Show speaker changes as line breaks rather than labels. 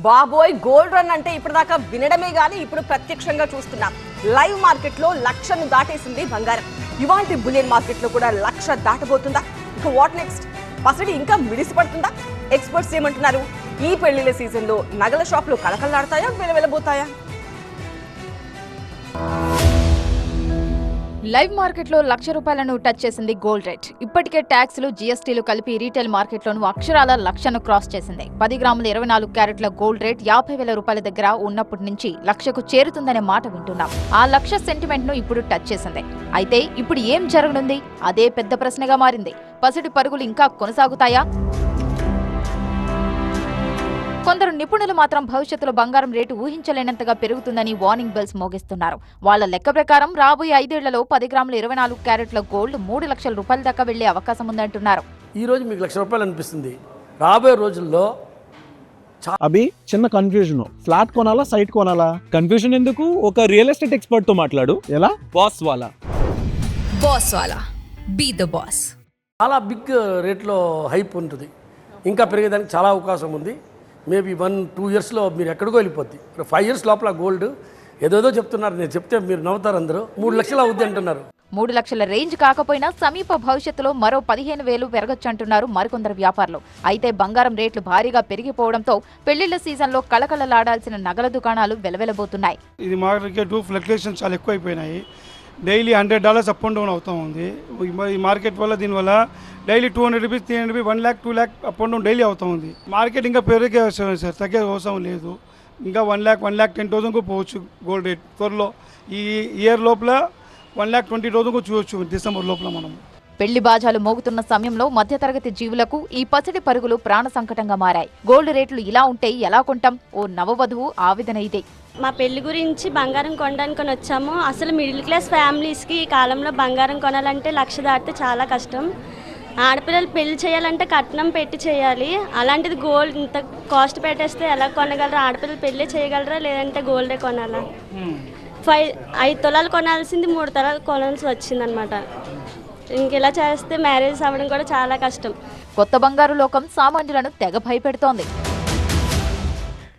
బాబోయ్ gold run అంటే ఇప్పటిదాకా వినడమే గానీ ఇప్పుడు ప్రత్యక్షంగా చూస్తున్నాం. లైవ్ మార్కెట్ లో లక్షను దాటేసింది బంగారం. ఇవాల్టి బులియన్ మార్కెట్ లో కూడా 1,00,000 దాటబోతుందా? ఇక వాట్ నెక్స్ట్? పసిడి ఇంకా మిడిసిపడుతుందా? ఎక్స్పర్ట్స్ ఏమంటున్నారు? ఈ పెళ్లిళ్ళ సీజన్ లో నగల షాపులు కళకళలాడతాయా, వెలవెలబోతాయా?
లైవ్ మార్కెట్లో ₹1,00,000 టచ్ చేసింది గోల్డ్ రేట్. ఇప్పటికే ట్యాక్స్లు, జీఎస్టీలు కలిపి రీటైల్ మార్కెట్లోనూ అక్షరాల 1,00,000ను క్రాస్ చేసింది. 10 గ్రాముల 24 క్యారెట్ల గోల్డ్ రేట్ ₹50,000 దగ్గర ఉన్నప్పటి నుంచి 1,00,000కు చేరుతుందనే మాట వింటున్నాం. ఆ 1,00,000 సెంటిమెంట్ ను ఇప్పుడు టచ్ చేసింది. అయితే ఇప్పుడు ఏం జరగనుంది? అదే పెద్ద ప్రశ్నగా మారింది. పసిడి పరుగులు ఇంకా కొనసాగుతాయా? కొందరు నిపుణులు మాత్రం భవిష్యత్తులో బంగారం రేటు ఊహించలేనంతగా పెరుగుతుందని వార్నింగ్ బెల్స్ మోగిస్తున్నారు. వాళ్ళ లెక్క ప్రకారం రాబోయే 5 ఏళ్లలో 10 గ్రాముల 24 క్యారెట్ల గోల్డ్ ₹3,00,000 దాకా వెళ్లే అవకాశం ఉందంటున్నారు.
ఈ రోజు మీకు ₹1,00,000 అనిపిస్తుంది. రాబోయే రోజుల్లో
అభి చిన్న కన్ఫ్యూజన్, ఫ్లాట్ కొనాలా సైట్ కొనాలా?
కన్ఫ్యూజన్ ఎందుకు? ఒక రియల్ ఎస్టేట్ ఎక్స్పర్ట్ తో మాట్లాడు.
ఎలా?
బాస్ వాలా
బీ ద బాస్.
చాలా బిగ్ రేట్లో హైప్ ఉంటుంది. ఇంకా పెరిగేదానికి చాలా అవకాశం ఉంది. మేబీ 1-2 ఇయర్స్లో మీరు ఎక్కడికో వెళ్ళిపోద్ది. 5 ఇయర్స్ లోపల గోల్డ్ ఏదేదో చెప్తున్నారు. నేను చెప్తే మీరు నవ్వుతారు. అందరూ 3,00,000 అవుద్ది అంటున్నారు.
3 లక్షల రేంజ్ కాకపోయినా సమీప భవిష్యత్తులో మరో 15,000 పెరగొచ్చంటున్నారు మరికొందరు వ్యాపారులు. అయితే బంగారం రేట్లు భారీగా పెరిగిపోవడంతో పెళ్లిళ్ల సీజన్లో కళకళలాడాల్సిన నగల దుకాణాలు వెలవెలబోతున్నాయి.
ఇది మార్కెట్ ఫ్లక్చుయేషన్ చాలా ఎక్కువైపోయినాయి. డైలీ $100 అప్ అండ్ డౌన్ అవుతూ ఉంది. ఈ మార్కెట్ వల్ల దీనివల్ల daily $200, $300, $1 lakh, $2 lakh up and down daily అవుతూ ఉంది. మార్కెట్ ఇంకా పెరిగే అవసరం సార్, తగ్గే అవసరం లేదు. ఇంకా $1,10,000 పోవచ్చు గోల్డ్ రేట్ త్వరలో. ఈ ఇయర్ లోపల $1,20,000 చూడవచ్చు డిసెంబర్ లోపల మనం.
పెళ్లి బాజాలు మోగుతున్న సమయంలో మధ్యతరగతి జీవులకు ఈ పసిడి పరుగులు ప్రాణ సంకటంగా మారాయి. గోల్డ్ రేట్లు ఇలా ఉంటే ఎలా కొంటాం? ఓ నవవధువు ఆవేదన ఇదే.
మా పెళ్లి గురించి బంగారం కొనడానికి వచ్చాము. అసలు మిడిల్ క్లాస్ ఫ్యామిలీస్కి ఈ కాలంలో బంగారం కొనాలంటే 1,00,000 దాటితే చాలా కష్టం. ఆడపిల్లలు పెళ్లి చేయాలంటే కట్నం పెట్టి చేయాలి. అలాంటిది గోల్డ్ ఇంత కాస్ట్ పెట్టేస్తే ఎలా కొనగలరా? ఆడపిల్లలు పెళ్లి చేయగలరా? లేదంటే గోల్డే కొనాలా? 5 తులాలు కొనాల్సింది 3 తులాలు కొనాల్సి వచ్చిందనమాట. ఇంకెలా చేస్తే మ్యారేజ్ అవ్వడం కూడా చాలా కష్టం.
కొత్త బంగారు లోకం సామాన్యులను తెగ భయపెడుతోంది.